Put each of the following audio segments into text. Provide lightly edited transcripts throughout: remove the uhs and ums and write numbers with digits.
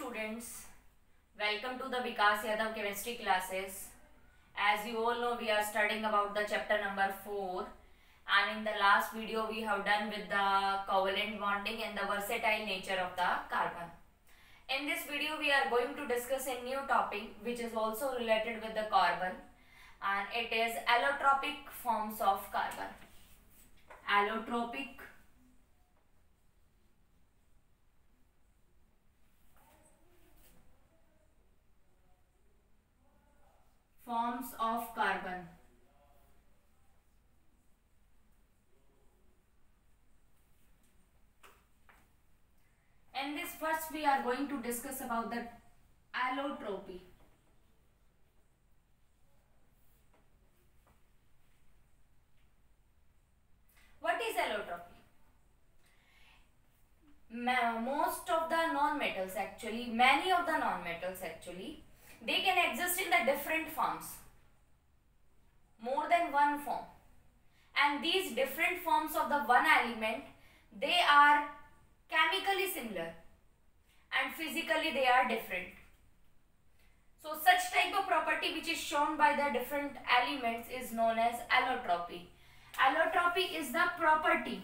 students, welcome to the Vikas Yadav chemistry classes. As you all know, we are studying about the chapter number 4, and in the last video we have done with the covalent bonding and the versatile nature of the carbon. In this video we are going to discuss a new topic which is also related with the carbon, and it is allotropic forms of carbon. Allotropic forms of carbon. In this first we are going to discuss about the allotropy. What is allotropy? Most of the non-metals actually, many of the non-metals actually, they can exist in the different forms, more than one form, and these different forms of the one element, they are chemically similar and physically they are different. So such type of property which is shown by the different elements is known as allotropy. Allotropy is the property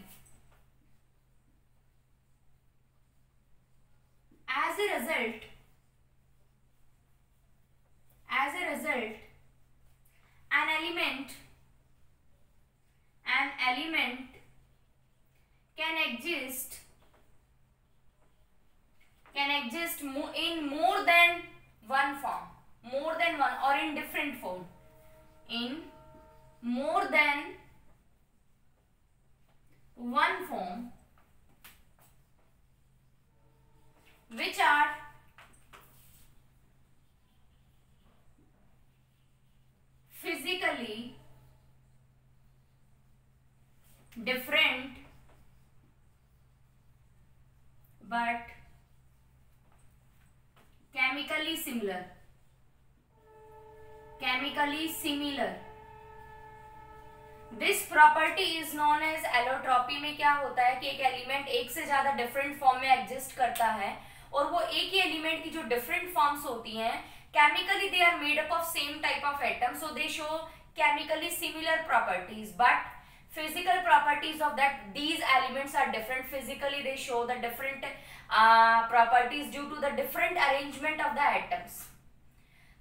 as a result an element can exist in more than one form, more than one, or in different form, in more than one form, which are physically different but chemically similar. This property is known as allotropy. में क्या होता है कि एक element एक से ज्यादा different form में एग्जिस्ट करता है, और वो एक ही एलिमेंट की जो डिफरेंट फॉर्म्स होती हैं, chemically they are made up of same type of atoms, so they show chemically similar properties, but physical properties of that these elements are different. Physically they show the different properties due to the different arrangement of the atoms.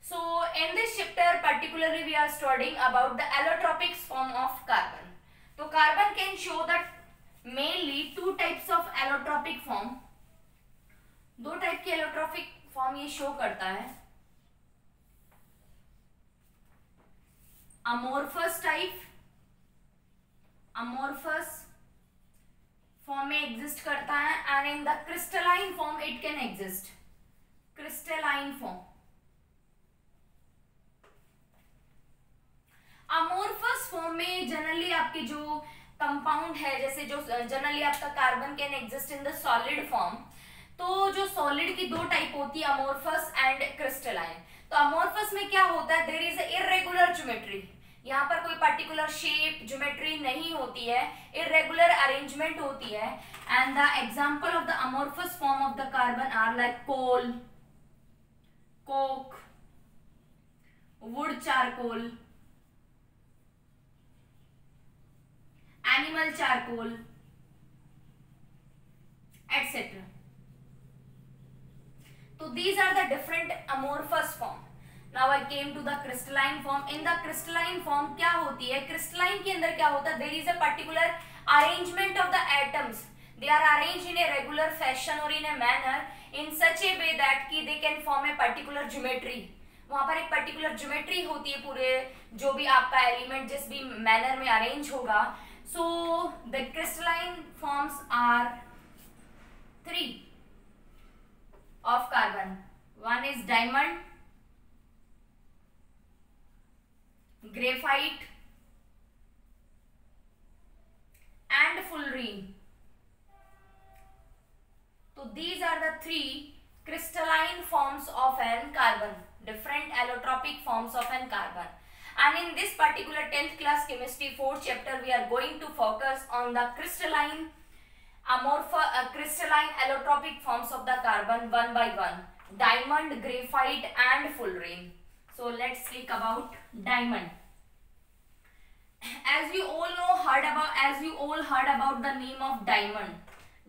So in this chapter particularly we are studying about the allotropic form of carbon. So carbon can show that mainly two types of allotropic form. दो type के allotropic form ये show करता है. Amorphous type, amorphous form में exist करता है, and in the crystalline form it can exist. Crystalline form. Amorphous form में generally आपके जो कंपाउंड है, जैसे जो जनरली आपका carbon can exist in the solid form, तो जो सॉलिड की दो टाइप होती है, अमोर्फस एंड क्रिस्टलाइन. तो अमोर्फस में क्या होता है, देयर इज इर्रेगुलर ज्योमेट्री. यहाँ पर कोई पर्टिकुलर शेप ज्योमेट्री नहीं होती है, इर्रेगुलर अरेंजमेंट होती है. And the example of the amorphous form of the carbon are like coal, coke, wood charcoal, animal charcoal, etc. So these are the different amorphous form. Now I came to the crystalline form. In the crystalline form क्या होती है, crystalline के अंदर क्या होता है, there is a particular arrangement of the atoms. They are arranged in a regular fashion or in a manner in such a way that कि they can form a particular geometry. वहाँ पर एक particular geometry होती है, पूरे जो भी आपका एलिमेंट जिस भी मैनर में अरेंज होगा. So the crystalline forms are three of carbon. One is diamond, graphite and fullerene. So these are the three crystalline forms of an carbon, different allotropic forms of an carbon. And in this particular 10th class chemistry 4th chapter we are going to focus on the crystalline crystalline allotropic forms of the carbon one by one. diamond, graphite and fullerene. So let's speak about diamond. As you all heard about the name of diamond.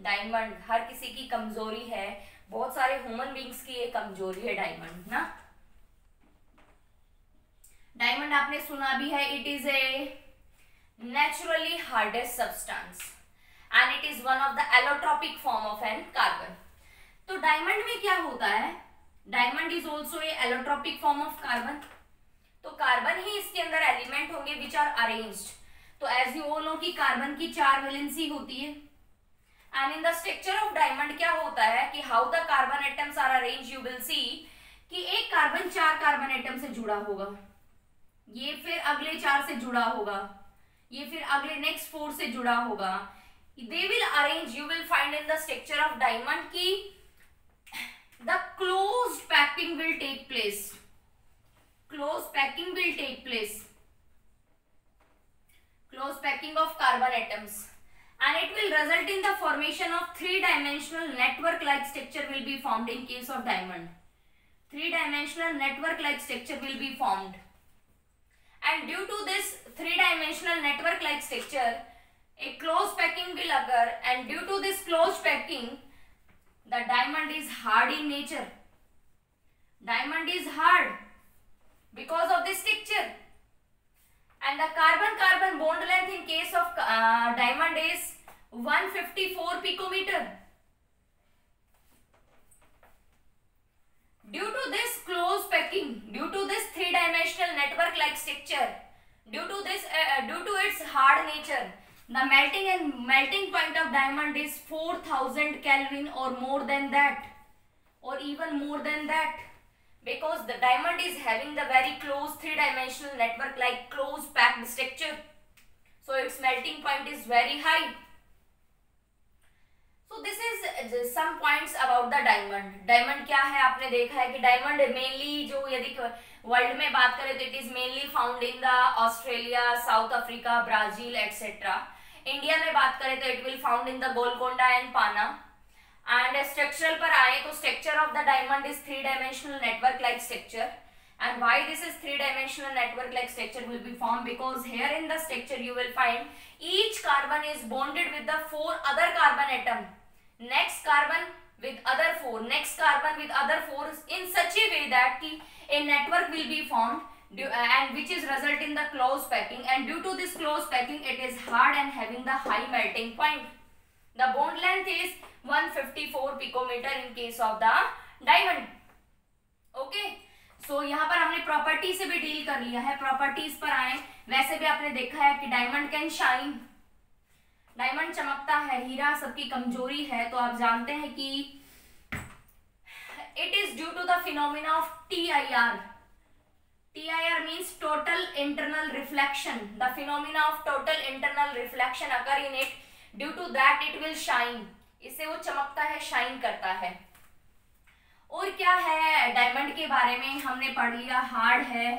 Diamond हर किसी की कमजोरी है, बहुत सारे human beings की ये कमजोरी है डायमंड ना. डायमंड आपने सुना भी है, it is a naturally hardest substance and it is one of the allotropic form of an carbon. तो डायमंड में क्या होता है, diamond is also a allotropic form of carbon. तो कार्बन ही इसके अंदर एलिमेंट होंगे विच आर अरेंज्ड. तो एज यू ऑल नो कि कार्बन की 4 वैलेंसी होती है and in the structure of diamond क्या होता है कि how the carbon atoms are arrange, you will see कि एक कार्बन 4 कार्बन एटम से जुड़ा होगा, ये फिर अगले 4 से जुड़ा होगा, ये फिर अगले नेक्स्ट 4 से जुड़ा होगा. They will arrange, you will find in the structure of diamond की the closed packing will take place. Close packing will take place. Close packing of carbon atoms, and it will result in the formation of 3-dimensional network-like structure will be formed in case of diamond. 3-dimensional network-like structure will be formed, and due to this 3-dimensional network-like structure, a close packing will occur, and due to this close packing, the diamond is hard in nature. Diamond is hard because of this structure, and the carbon-carbon bond length in case of diamond is 154 picometer. Due to this close packing, due to this 3-dimensional network-like structure, due to its hard nature, the melting point of diamond is 4000 Kelvin or more than that, or even more than that. Because the diamond is having the very close 3-dimensional network like close packed structure, so its melting point is very high. So this is some points about the diamond. Diamond क्या है, आपने देखा है कि diamond mainly जो यदि world में बात करें तो it is mainly found in the Australia, South Africa, Brazil etc. India में बात करें तो it will found in the Golconda and Panna. And structural पर आए तो structure of the diamond is 3-dimensional network like structure. And why this is 3-dimensional network like structure will be formed, because here in the structure you will find each carbon is bonded with the 4 other carbon atom, next carbon with other 4, next carbon with other 4 in such a way that a network will be formed, and which is result in the close packing, and due to this close packing it is hard and having the high melting point. The bond length is 154 picometer in case of the diamond. Okay, so यहाँ पर हमने property से भी deal कर लिया है. Properties पर आए, वैसे भी आपने देखा है कि डायमंड कैन शाइन, डायमंड चमकता है, हीरा सबकी कमजोरी है. तो आप जानते हैं कि it is due to the phenomena of TIR. TIR means total internal reflection. The phenomena of total internal reflection occur in it. Due to that it will shine. इससे वो चमकता है, शाइन करता है. और क्या है डायमंड के बारे में हमने पढ़ लिया, हार्ड है.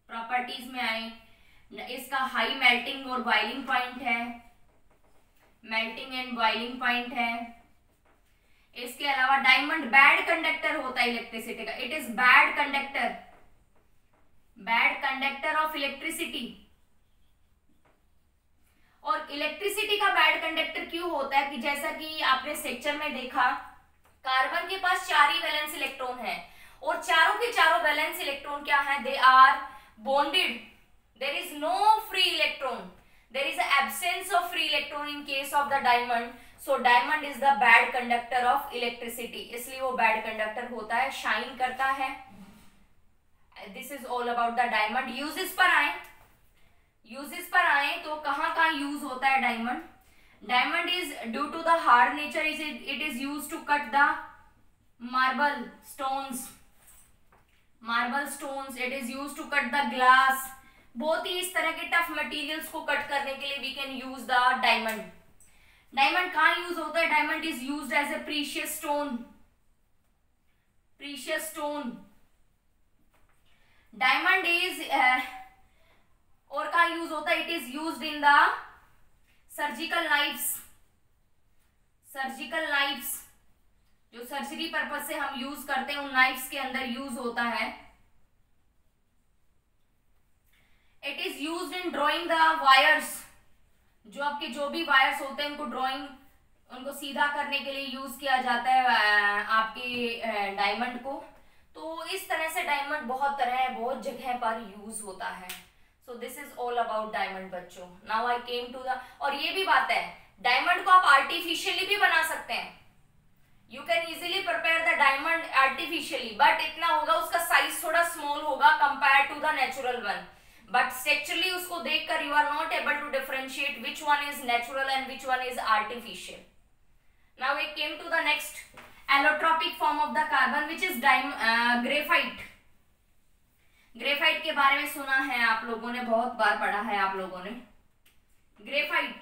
प्रॉपर्टीज में आए, इसका हाई मेल्टिंग और बॉइलिंग पॉइंट है, मेल्टिंग एंड बॉइलिंग पॉइंट है. इसके अलावा डायमंड बैड कंडक्टर होता है इलेक्ट्रिसिटी का. It is bad conductor of electricity. और इलेक्ट्रिसिटी का बैड कंडक्टर क्यों होता है कि जैसा कि आपने स्ट्रक्चर में देखा, कार्बन के पास 4 ही वैलेंस इलेक्ट्रॉन है और चारों के चारों वैलेंस इलेक्ट्रॉन क्या है, they are bonded. There is no free electron, there is absence of free electron in case of the diamond. So diamond is the bad conductor of electricity, इसलिए वो bad conductor होता है, shine करता है. This is all about the diamond. Uses पर आए तो कहाँ यूज होता है diamond. Diamond is due to the hard nature it is use to cut the marble stones. It is use to cut the glass. बहुत ही इस तरह के टफ मटेरियल्स को कट करने के लिए we can use the diamond. Diamond कहाँ यूज होता है, diamond is used as a precious stone. Diamond is और कहाँ यूज होता है, it is used in the surgical knives. जो जो सर्जरी पर्पज से हम यूज करते हैं उन नाइफ्स के अंदर यूज होता है। It is used in drawing the wires, जो आपके जो भी वायर्स होते हैं उनको ड्रॉइंग, उनको सीधा करने के लिए यूज किया जाता है आपके डायमंड को। तो इस तरह से डायमंड बहुत तरह बहुत जगह पर यूज होता है। So this is all about diamond बच्चों। Now I came to the, और ये भी बात है डायमंड को आप आर्टिफिशियली भी बना सकते हैं। You can easily prepare the diamond artificially, but इतना होगा उसका साइज थोड़ा स्मॉल होगा compare to the natural one, but structurally उसको देखकर you are not able to differentiate which one is natural and which one is artificial. Now we came to the next allotropic form of the carbon which is graphite. Graphite के बारे में सुना है आप लोगों ने, बहुत बार पढ़ा है आप लोगों ने। Graphite,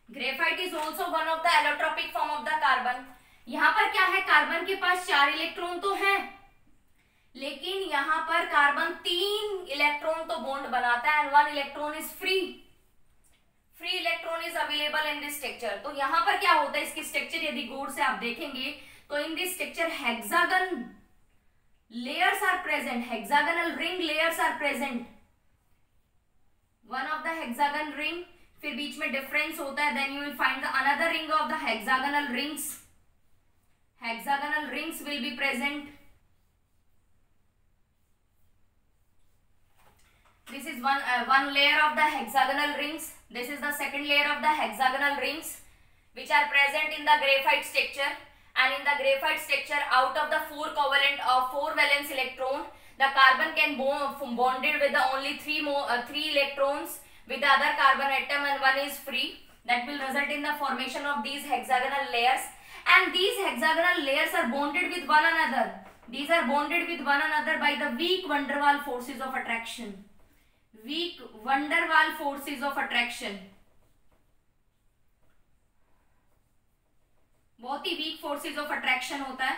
graphite is also one of the allotropic form of the carbon. यहां पर क्या है, कार्बन के पास 4 इलेक्ट्रॉन तो हैं, लेकिन यहां पर कार्बन 3 इलेक्ट्रॉन तो बॉन्ड बनाता है and 1 electron is free. Free electron is available in this structure. तो यहां पर क्या होता है, इसकी स्ट्रक्चर यदि गौर से आप देखेंगे तो in this structure hexagon layers are present, hexagonal ring layers are present, one of the hexagon ring, फिर बीच में डिफरेंस होता है, then you will find the another ring of the hexagonal rings, hexagonal rings will be present. This is one layer of the hexagonal rings, this is the second layer of the hexagonal rings which are present in the graphite structure. And in the graphite structure, out of the 4 valence electron, the carbon can bonded with the only 3 electrons with the other carbon atom, and 1 is free. That will result in the formation of these hexagonal layers, and these hexagonal layers are bonded with one another. These are bonded with one another by the weak van der Waals forces of attraction. Weak van der Waals forces of attraction. बहुत ही weak forces of attraction होता है।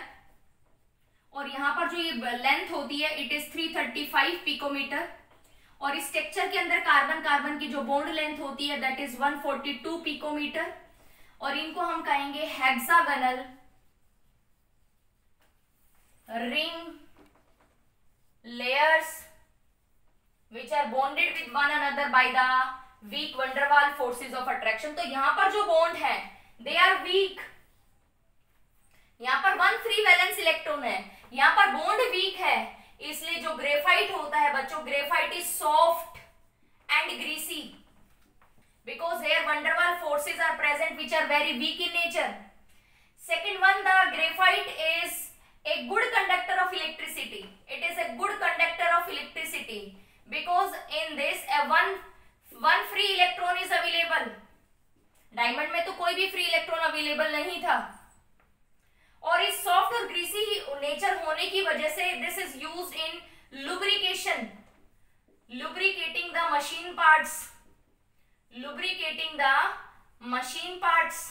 और यहाँ पर जो ये length होती है इट इज 335 पिकोमीटर, और इस स्ट्रक्चर के अंदर कार्बन कार्बन की जो बॉन्ड लेंथ होती है दैट इज 142 पिकोमीटर, और इनको हम कहेंगे hexagonal ring layers which are bonded with one another by the weak van der Waals forces of attraction. तो यहाँ पर जो बॉन्ड है दे आर वीक, यहाँ पर 1 फ्री वैलेंस इलेक्ट्रॉन है, यहाँ पर बॉन्ड वीक है, इसलिए जो ग्रेफाइट होता है बच्चों, graphite is soft and greasy because here van der Waals forces are present which are very weak in nature. Second one, the graphite is a good conductor of electricity. It is a good conductor of electricity because in this one free electron is available. Diamond में तो कोई भी free electron available नहीं था, और इस soft और greasy nature होने की वजह से this is used in lubrication, lubricating the machine parts, lubricating the machine parts.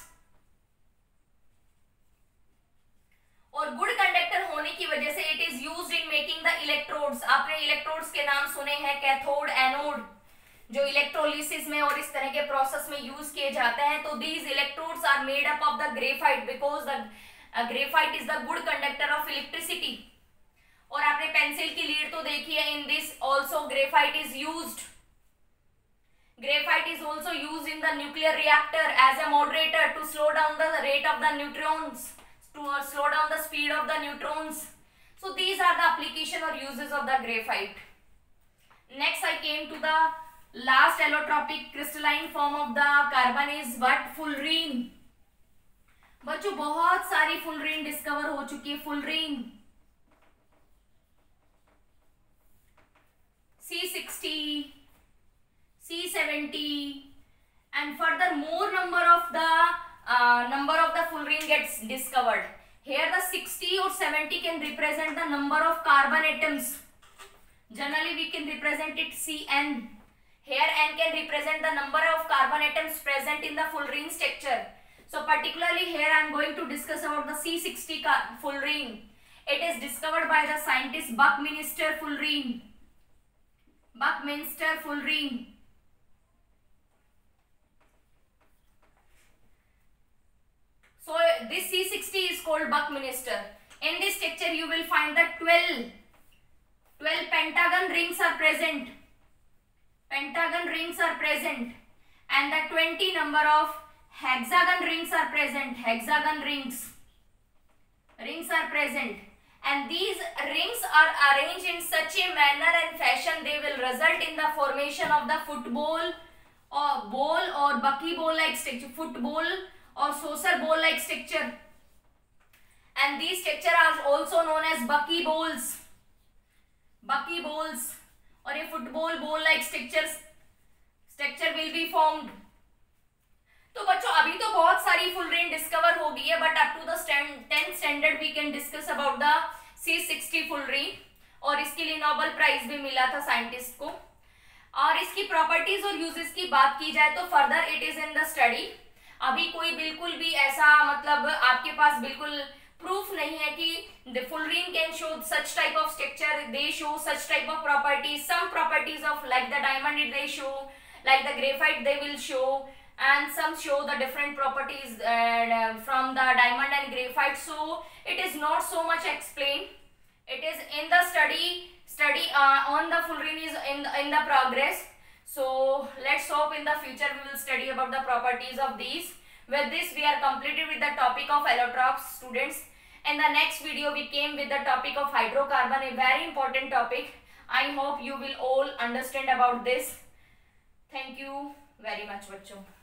और गुड कंडक्टर होने की वजह से it is used in making the electrodes. आपने इलेक्ट्रोड्स के नाम सुने हैं, कैथोड, एनोड, जो इलेक्ट्रोलिसिस में और इस तरह के प्रोसेस में यूज किए जाते हैं। तो these electrodes are made up of the graphite because the graphite is the good conductor of electricity. और आपने पेंसिल की लीड तो देखी है, in this also graphite is used. Graphite is also used in the nuclear reactor as a moderator to slow down the rate of the neutrons, to slow down the speed of the neutrons. So these are the application or uses of the graphite. Next I came to the last allotropic crystalline form of the carbon is what? Fullerene. बच्चों बहुत सारी fullerene discover हो चुकी है। Fullerene C60, C70 and further more number of the fullerene gets discovered. Here the 60 or 70 can represent the number of carbon atoms. Generally we can represent it Cn. Here N can represent the number of carbon atoms present in the fullerene structure. So particularly here I am going to discuss about the C60 fullerene. It is discovered by the scientist Buckminster Fullerene. Buckminster Fullerene. 19 this C60 is called Buckminster. In this structure you will find the 12 pentagon rings are present. Pentagon rings are present, and the 20 number of hexagon rings are present. Hexagon rings are present, and these rings are arranged in such a manner and fashion they will result in the formation of the football or ball or buckyball like structure, football or saucer ball like structure, and these structure are also known as buckyballs or a football ball like structure will be formed. तो बच्चों अभी तो बहुत सारी full range discover हो गई है, but up to the 10th standard we can discuss about the C60 full range, और इसके लिए नोबेल प्राइज भी मिला था साइंटिस्ट को। और इसकी प्रॉपर्टीज और यूजेस की बात की जाए तो further it is in the study. अभी कोई बिल्कुल भी ऐसा मतलब आपके पास बिल्कुल प्रूफ नहीं है कि the fullerene can show such type of structure, they show such type of properties, some properties of like the diamond they show, like the graphite they will show, and some show the different properties from the diamond and graphite. So it is not so much explained, it is in the study on the fullerene is in the progress. So let's hope in the future we will study about the properties of these. With this we are completed with the topic of allotropes, students. In the next video we came with the topic of hydrocarbon, a very important topic. I hope you will all understand about this. Thank you very much बच्चों।